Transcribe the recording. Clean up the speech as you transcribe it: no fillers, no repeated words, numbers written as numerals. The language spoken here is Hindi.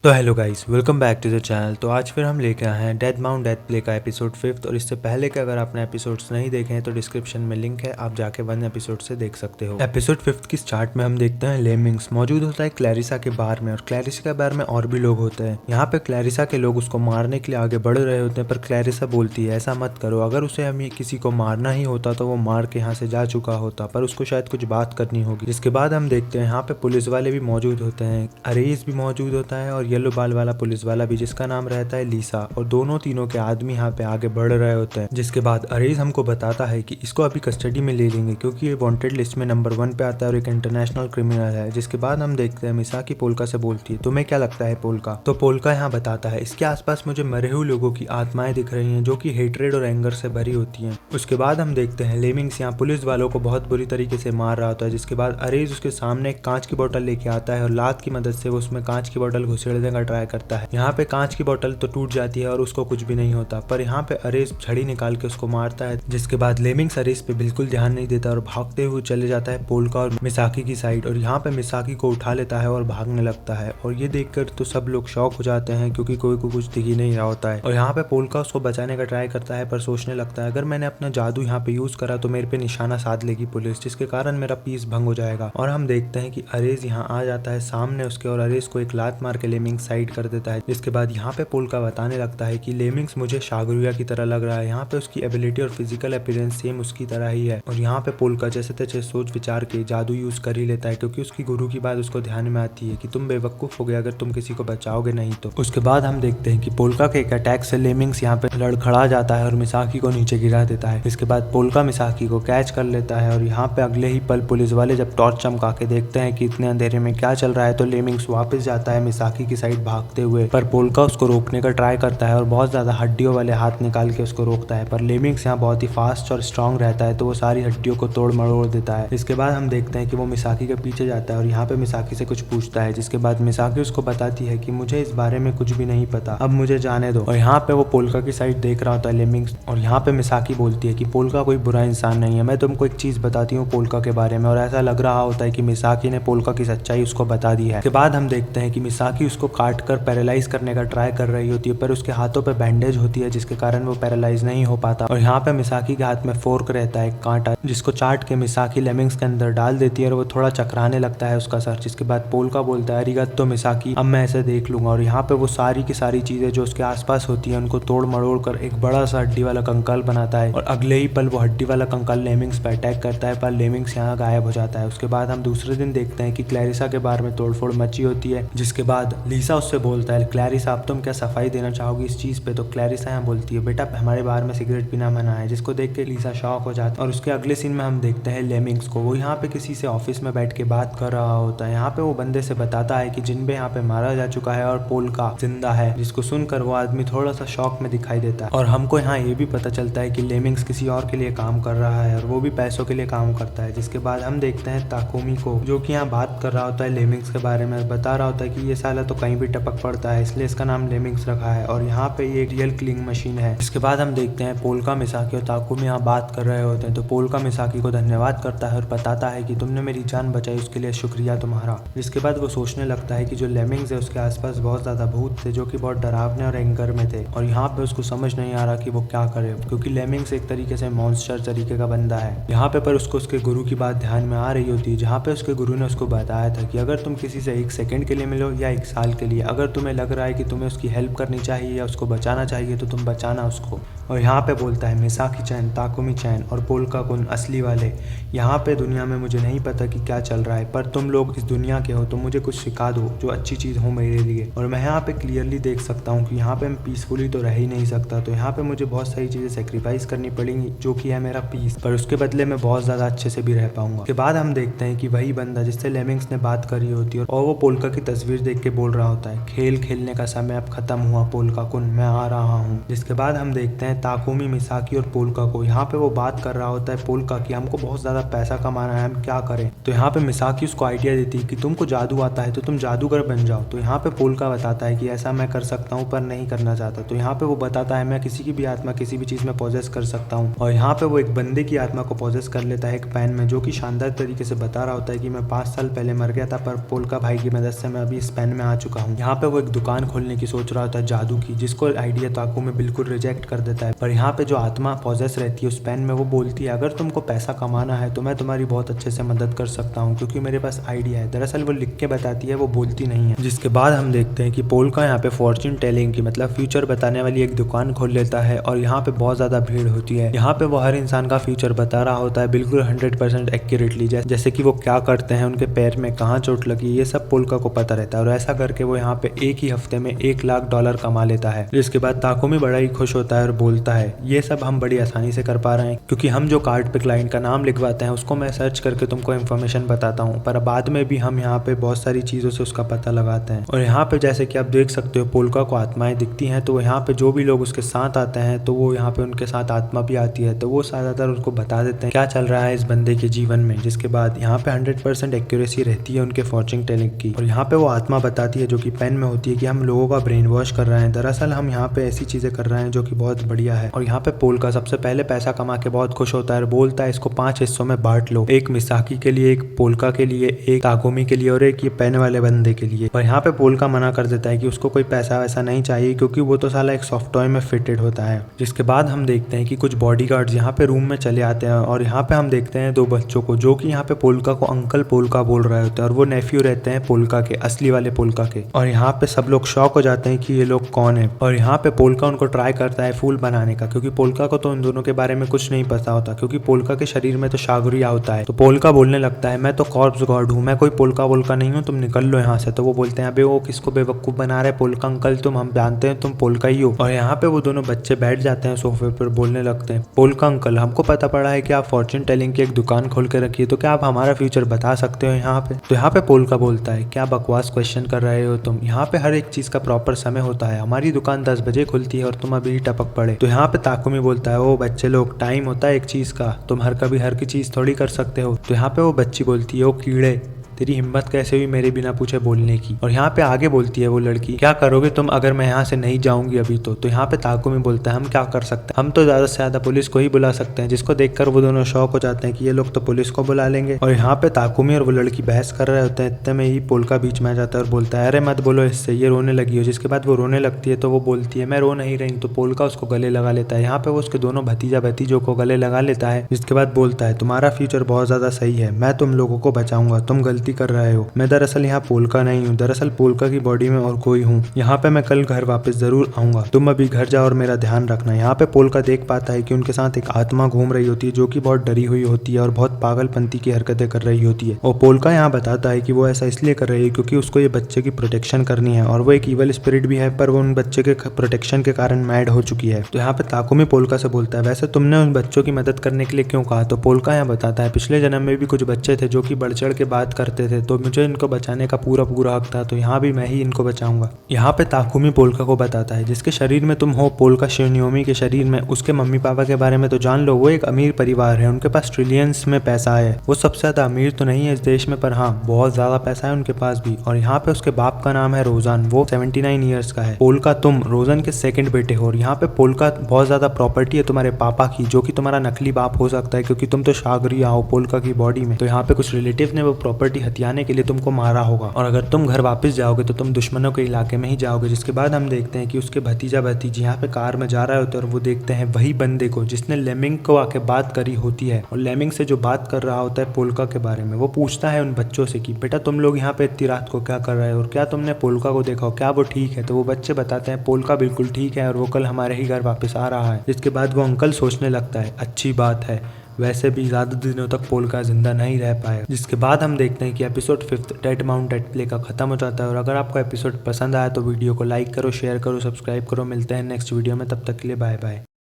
तो hello guys, welcome back to the channel. तो आज फिर हम लेके आए हैं डेड माउंट डेथ प्ले का एपिसोड 5। और इससे पहले के अगर आपने एपिसोड्स नहीं देखे हैं तो डिस्क्रिप्शन में लिंक है, आप जाके 1 एपिसोड से देख सकते हो। एपिसोड 5 की स्टार्ट में हम देखते हैं लेमिंग्स मौजूद होता है क्लैरिसा के बार में, और क्लैरिसा के बार में और भी लोग होते हैं। यहाँ पे क्लैरिसा के लोग उसको मारने के लिए आगे बढ़ रहे होते हैं, पर क्लैरिसा बोलती है ऐसा मत करो, अगर उसे हमें किसी को मारना ही होता तो वो मार के यहाँ से जा चुका होता, पर उसको शायद कुछ बात करनी होगी। जिसके बाद हम देखते हैं यहाँ पे पुलिस वाले भी मौजूद होते हैं, अरेज भी मौजूद होता है और येलो बाल वाला पुलिस वाला भी, जिसका नाम रहता है लीसा। और दोनों तीनों के आदमी यहाँ पे आगे बढ़ रहे होते हैं। जिसके बाद अरेज हमको बताता है कि इसको अभी कस्टडी में ले लेंगे क्योंकि ये वांटेड लिस्ट में नंबर 1 पे आता है और एक इंटरनेशनल क्रिमिनल है। जिसके बाद हम देखते हैं मिसाकी पोल्का से बोलती है तुम्हें क्या लगता है पोल्का? तो पोल्का यहाँ बताता है इसके आसपास मुझे मरे हुए लोगों की आत्माएं दिख रही हैं जो कि हेट्रेड और एंगर से भरी होती हैं। उसके बाद हम देखते हैं लेमिंग्स यहाँ पुलिस वालों को बहुत बुरी तरीके से मार रहा होता है। जिसके बाद अरेज उसके सामने एक कांच की बोतल लेके आता है और लात की मदद से वो उसमें कांच की बोतल घुसेड़ने का ट्राई करता है। यहाँ पे कांच की बोतल तो टूट जाती है और उसको कुछ भी नहीं होता, पर यहाँ पे अरेज छड़ी निकाल के उसको मारता है। जिसके बाद लेमिंग्स अरेज पे बिल्कुल ध्यान नहीं देता और भागते हुए चले जाता है पोल्का और मिसाकी की साइड, और यहाँ पे मिसाकी को उठा लेता है और भागने लगता है। और ये देखकर तो सब लोग शॉक हो जाते हैं क्योंकि कोई को कुछ दिख ही नहीं रहा होता है। और यहाँ पे पोल्का उसको बचाने का ट्राई करता है, पर सोचने लगता है अगर मैंने अपना जादू यहाँ पे यूज करा तो मेरे पे निशाना साध लेगी पुलिस, जिसके कारण मेरा पीस भंग हो जाएगा। और हम देखते हैं कि अरेज यहाँ आ जाता है सामने उसके और अरेज को एक लात मार के लेमिंग्स साइड कर देता है। जिसके बाद यहाँ पे पोल्का बताने लगता है कि लेमिंग्स मुझे शागरुया की तरह लग रहा है, यहाँ पे उसकी एबिलिटी और फिजिकल अपीयरेंस सेम उसकी तरह ही है। और यहाँ पे पोल्का जैसे तैसे सोच विचार के जादू यूज कर ही लेता है क्योंकि उसकी गुरु की बात उसको ध्यान में आती है कि तुम बेवकूफ हो गए अगर तुम किसी को बचाओगे नहीं तो। उसके बाद हम देखते हैं कि पोल्का के एक अटैक से लेमिंग्स यहाँ पे लड़खड़ा जाता है और मिसाकी को नीचे गिरा देता है। इसके बाद पोल्का मिसाकी को कैच कर लेता है और यहाँ पे अगले ही पल पुलिस वाले जब टॉर्च चमका के देखते हैं कि इतने अंधेरे में क्या चल रहा है तो लेमिंग्स वापस जाता है मिसाकी की साइड भागते हुए, पर पोल्का उसको रोकने का ट्राई करता है और बहुत ज्यादा हड्डियों वाले हाथ निकाल के उसको रोकता है। पर लेमिंग्स यहाँ बहुत ही फास्ट और स्ट्रांग रहता है तो वो सारी हड्डियों को तोड़ मरोड़ देता है। इसके बाद हम देखते हैं कि वो मिसाकी के पीछे जाता है और यहाँ पे मिसाकी से कुछ पूछता है। जिसके बाद मिसाकी उसको बताती है कि मुझे इस बारे में कुछ भी नहीं पता, अब मुझे जाने दो। और यहाँ पे वो पोल्का की साइड देख रहा होता है लेमिंग्स, और यहाँ पे मिसाकी बोलती है कि पोल्का कोई बुरा इंसान नहीं है, मैं तुमको एक चीज बताती हूँ पोल्का के बारे में। और ऐसा लग रहा होता है कि मिसाकी ने पोल्का की सच्चाई उसको बता दी है। इसके बाद हम देखते हैं कि मिसाकी उसको काट कर पैरालाइज करने का ट्राई कर रही होती है, पर उसके हाथों पे बैंडेज होती है जिसके कारण वो पैरालाइज नहीं हो पाता। और यहाँ पे मिसाकी के हाथ में फोर्क रहता है कांटा, जिसको चाट के मिसाकी लेमिंग्स के अंदर डाल देती है और वो थोड़ा चकराने लगता है उसका सर। जिसके बाद पोल्का बोलता है अरिगत्तो मिसाकी, अब मैं ऐसे देख लूंगा। और यहाँ पे वो सारी की सारी चीजें जो उसके आसपास होती है उनको तोड़ मरोड़ कर एक बड़ा सा हड्डी वाला कंकाल बनाता है, और अगले ही पल वो हड्डी वाला कंकाल लेमिंग्स पे अटैक करता है, पर लेमिंग्स यहाँ गायब हो जाता है। उसके बाद हम दूसरे दिन देखते हैं कि क्लैरिसा के बारे में तोड़फोड़ मची होती है। जिसके बाद लीसा उससे बोलता है क्लैरिसा अब तुम क्या सफाई देना चाहोगी इस चीज पे? तो क्लैरिसा यहाँ बोलती है बेटा हमारे बार में सिगरेट पीना मना है, जिसको देख के लीसा शॉक हो जाता है। और उसके अगले सीन में हम देखते हैं लेमिंग्स को, वो यहाँ पे किसी से ऑफिस में बैठ के बात कर रहा होता है। यहाँ पे वो बंदे से बताता है कि जिनबे यहाँ पे मारा जा चुका है और पोल्का जिंदा है, जिसको सुनकर वो आदमी थोड़ा सा शॉक में दिखाई देता है। और हमको यहाँ ये भी पता चलता है कि लेमिंग्स किसी और के लिए काम कर रहा है और वो भी पैसों के लिए काम करता है। जिसके बाद हम देखते हैं ताकुमी को, जो कि यहाँ बात कर रहा होता है लेमिंग्स के बारे में, बता रहा होता है कि ये साला तो कहीं भी टपक पड़ता है इसलिए इसका नाम लेमिंग्स रखा है, और यहाँ पे ये रियल क्लिंग मशीन है। इसके बाद हम देखते हैं पोल्का मिसाकी और ताकुमी यहाँ बात कर रहे होते हैं, तो पोल्का मिसाकी को धन्यवाद करता है और बताता है कि तुमने मेरी जान बचाई उसके लिए शुक्रिया तुम्हारा। जिसके बाद वो सोचने लगता है कि जो लेमिंग्स है उसके आसपास बहुत ज्यादा भूत थे जो कि बहुत डरावने और एंगर में थे, और यहाँ पे उसको समझ नहीं आ रहा कि वो क्या करे क्योंकि लेमिंग्स एक तरीके से मॉन्स्टर तरीके का बंदा है। यहाँ पे पर उसको उसके गुरु की बात ध्यान में आ रही होती है, जहाँ पे उसके गुरु ने उसको बताया था कि अगर तुम किसी से 1 सेकंड के लिए मिलो या 1 साल के लिए, अगर तुम्हें लग रहा है कि तुम्हें उसकी हेल्प करनी चाहिए या उसको बचाना चाहिए तो तुम बचाना उसको। और यहाँ पे बोलता है मिसाकी चैन, ताकुमी चैन और पोल्का कुन असली वाले, यहाँ पे दुनिया में मुझे नहीं पता कि क्या चल रहा है, पर तुम लोग इस दुनिया के हो तो मुझे कुछ सिखा दो जो अच्छी चीज़ हो मेरे लिए। और मैं यहाँ पे क्लियरली देख सकता हूँ कि यहाँ पे मैं पीसफुली तो रह ही नहीं सकता, तो यहाँ पे मुझे बहुत सारी चीज़ें सेक्रीफाइस करनी पड़ेंगी जो कि है मेरा पीस, पर उसके बदले में बहुत ज़्यादा अच्छे से भी रह पाऊंगा। उसके बाद हम देखते हैं कि वही बंदा जिससे लेमिंग्स ने बात करी होती है और वो पोल्का की तस्वीर देख के बोल रहा होता है खेल खेलने का समय अब खत्म हुआ पोल्का कुन, मैं आ रहा हूँ। जिसके बाद हम देखते हैं हैं ताकुमी, मिसाकी और पोल्का को। यहाँ पे वो बात कर रहा होता है पोल्का कि हमको बहुत ज़्यादा पैसा कमाना है, हम क्या करें। तो यहाँ पे मिसाकी उसको आइडिया देती है कि तुमको जादू आता है तो तुम जादूगर बन जाओ। तो यहाँ पे पोल्का बताता है कि ऐसा मैं कर सकता हूँ पर नहीं करना चाहता। तो यहाँ पे वो बताता है मैं किसी की भी आत्मा किसी भी चीज़ में पॉजेस कर सकता हूँ। और यहाँ पे वो एक बंदे की आत्मा को पॉजेस कर लेता है एक पेन में, जो कि शानदार तरीके से बता रहा होता है कि मैं 5 साल पहले मर गया था पर पोल्का भाई की मदद से मैं अभी इस पेन में आ चुका हूँ। यहाँ पे वो एक दुकान खोलने की सोच रहा होता है जादू की, जिसको आइडिया ताकुमी बिल्कुल रिजेक्ट कर देता है। पर यहाँ पे जो आत्मा पॉजेस रहती है उस पेन में, वो बोलती है अगर तुमको पैसा कमाना है तो मैं तुम्हारी बहुत अच्छे से मदद कर सकता हूँ क्योंकि मेरे पास आइडिया है। दरअसल वो लिख के बताती है, वो बोलती नहीं है। जिसके बाद हम देखते हैं कि पोल्का यहाँ पे फॉर्च्यून टेलिंग की मतलब फ्यूचर बताने वाली एक दुकान खोल लेता है और यहाँ पे बहुत ज्यादा भीड़ होती है। यहाँ पे वो हर इंसान का फ्यूचर बता रहा होता है बिल्कुल 100% एक्यूरेटली, जैसे कि वो क्या करते हैं, उनके पैर में कहाँ चोट लगी, ये सब पोल्का को पता रहता है। और ऐसा करके वो यहाँ पे एक ही हफ्ते में $1 लाख कमा लेता है। जिसके बाद ताकुमी बड़ा ही खुश होता है और बोलता है ये सब हम बड़ी आसानी से कर पा रहे हैं क्योंकि हम जो कार्ड पे क्लाइंट का नाम लिखवाते हैं उसको मैं सर्च करके तुमको इन्फॉर्मेशन बताता हूँ, पर बाद में भी हम यहाँ पे बहुत सारी चीजों से उसका पता लगाते हैं। और यहाँ पे जैसे कि आप देख सकते हो पोल्का को आत्माएं दिखती हैं, तो यहाँ पे जो भी लोग उसके साथ आते हैं तो वो यहाँ पे उनके साथ आत्मा भी आती है, तो वो ज्यादातर उसको बता देते हैं क्या चल रहा है इस बंदे के जीवन में। जिसके बाद यहाँ पे 100% एक्यूरेसी रहती है उनके फॉर्च्यून टेलिंग की। और यहाँ पे वो आत्मा बताती है जो कि पेन में होती है कि हम लोगों का ब्रेन वॉश कर रहे हैं, दरअसल हम यहाँ पे ऐसी चीजें कर रहे हैं जो कि बहुत बढ़िया है। और यहाँ पे पोल्का सबसे पहले पैसा कमा के बहुत खुश होता है और बोलता है इसको 5 हिस्सों में बांट लो, एक मिसाकी के लिए, एक पोल्का के लिए, एक ताकुमी के लिए और एक ये पेन वाले बंदे के लिए। और यहाँ पे पोल्का मना कर देता है कि उसको कोई पैसा वैसा नहीं चाहिए क्योंकि वो तो साला एक सॉफ्ट टॉय में फिटेड होता है। जिसके बाद हम देखते हैं कि कुछ बॉडीगार्ड्स यहाँ पे रूम में चले आते हैं और यहाँ पे हम देखते हैं 2 बच्चों को जो कि यहाँ पे पोल्का को अंकल पोल्का बोल रहे होते हैं और वो नेफ्यू रहते हैं पोल्का के, असली वाले पोल्का के। और यहाँ पे सब लोग शॉक हो जाते हैं कि ये लोग कौन है। और यहाँ पे पोल्का उनको ट्राई करता है फूल बनाने का क्योंकि पोल्का को तो उन दोनों के बारे में कुछ नहीं पता होता क्योंकि पोल्का के शरीर में तो शागुरिया होता है। तो पोल्का बोलने लगता है मैं तो कॉर्प्स गॉड हूँ, मैं कोई पोल्का वोल्का नहीं हूँ, तुम निकल लो यहाँ से। तो वो बोलते हैं अबे वो किसको बेवकूफ बना रहे पोल्का अंकल, तुम हम जानते हैं तुम पोल्का ही हो। और यहाँ पे वो दोनों बच्चे बैठ जाते हैं सोफे पर, बोलने लगते हैं पोल्का अंकल हमको पता पड़ा है कि आप फॉर्च्यून टेलिंग की एक दुकान खोल के रखी है, तो क्या आप हमारा फ्यूचर बता सकते हो यहाँ पे। तो यहाँ पे पोल्का बोलता है क्या बकवास क्वेश्चन कर रहे हो तुम, यहाँ पे हर एक चीज का प्रॉपर समय होता है, हमारी दुकान 10 बजे खुलती है और तुम अभी टपक पड़े। तो यहाँ पे ताकुमी बोलता है ओ बच्चे लोग, टाइम होता है एक चीज का, तुम हर कभी हर की चीज थोड़ी कर सकते हो। तो यहाँ पे वो बच्ची बोलती है ओ कीड़े, तेरी हिम्मत कैसे हुई मेरे बिना पूछे बोलने की। और यहाँ पे आगे बोलती है वो लड़की क्या करोगे तुम अगर मैं यहाँ से नहीं जाऊंगी अभी तो यहाँ पे ताकुमी बोलता है हम क्या कर सकते हैं, हम तो ज्यादा से ज्यादा पुलिस को ही बुला सकते हैं। जिसको देखकर वो दोनों शौक हो जाते हैं कि ये लोग तो पुलिस को बुला लेंगे। और यहाँ पे ताकुमी और वो लड़की बहस कर रहे होते हैं, इतने में ही पोल्का बीच में आ जाता है और बोलता है अरे मत बोलो इससे, ये रोने लगी हो। जिसके बाद वो रोने लगती है तो वो बोलती है मैं रो नहीं रही, तो पोल्का उसको गले लगा लेता है। यहाँ पे वो उसके दोनों भतीजा भतीजों को गले लगा लेता है। जिसके बाद बोलता है तुम्हारा फ्यूचर बहुत ज्यादा सही है, मैं तुम लोगों को बचाऊंगा, तुम गलती कर रहे हो, मैं दरअसल यहाँ पोल्का नहीं हूँ, दरअसल पोल्का की बॉडी में और कोई हूँ। यहाँ पे मैं कल घर वापस जरूर आऊंगा, तुम अभी घर जाओ और मेरा ध्यान रखना। यहाँ पे पोल्का देख पाता है कि उनके साथ एक आत्मा घूम रही होती है जो कि बहुत डरी हुई होती है और बहुत पागलपंती की हरकतें कर रही होती है। और पोल्का यहाँ बताता है कि वो ऐसा इसलिए कर रही है क्योंकि उसको ये बच्चे की प्रोटेक्शन करनी है और वो एक ईवल स्पिरिट भी है, पर वो उन बच्चे के प्रोटेक्शन के कारण मैड हो चुकी है। तो यहाँ पे ताकुमी पोल्का से बोलता है वैसे तुमने उन बच्चों की मदद करने के लिए क्यों कहा। तो पोल्का यहाँ बताता है पिछले जन्म में भी कुछ बच्चे थे जो कि बढ़ चढ़ के बात करते थे, तो मुझे इनको बचाने का पूरा हक था, तो यहाँ भी मैं ही इनको बचाऊंगा। यहाँ पे ताकुमी पोल्का को बताता है जिसके शरीर में तुम हो, पोल्का शिनयोमी के शरीर में, उसके मम्मी पापा के बारे में तो जान लो, वो एक अमीर परिवार है, उनके पास ट्रिलियंस में पैसा है। वो सबसे ज्यादा अमीर तो नहीं है इस देश में, पर हाँ बहुत ज्यादा पैसा है उनके पास भी। और यहाँ पे उसके बाप का नाम है रोजान, वो 79 ईयर्स का है। पोल्का तुम रोजान के सेकंड बेटे हो। और यहाँ पे पोल्का बहुत ज्यादा प्रॉपर्टी है तुम्हारे पापा की, जो कि तुम्हारा नकली बाप हो सकता है क्योंकि तुम तो शागरिया हो पोल्का की बॉडी में। तो यहाँ पे कुछ रिलेटिव ने वो प्रॉपर्टी हथियाने के लिए तुमको मारा होगा और अगर तुम घर वापस जाओगे तो तुम दुश्मनों के इलाके में ही जाओगे। जिसके बाद हम देखते हैं कि उसके भतीजा भतीजी यहाँ पे कार में जा रहे होते हैं और वो देखते हैं वही बंदे को जिसने लेमिंग को आके बात करी होती है। और लेमिंग से जो बात कर रहा होता है पोल्का के बारे में, वो पूछता है उन बच्चों से कि बेटा तुम लोग यहाँ पे इतनी रात को क्या कर रहे हो और क्या तुमने पोल्का को देखा हो, क्या वो ठीक है। तो वो बच्चे बताते हैं पोल्का बिल्कुल ठीक है और वो कल हमारे ही घर वापस आ रहा है। जिसके बाद वो अंकल सोचने लगता है अच्छी बात है, वैसे भी ज्यादा दिनों तक पोल्का जिंदा नहीं रह पाया। जिसके बाद हम देखते हैं कि episode 5 dead mount dead play का खत्म हो जाता है। और अगर आपको एपिसोड पसंद आया तो वीडियो को लाइक करो, शेयर करो, सब्सक्राइब करो। मिलते हैं नेक्स्ट वीडियो में, तब तक के लिए बाय बाय।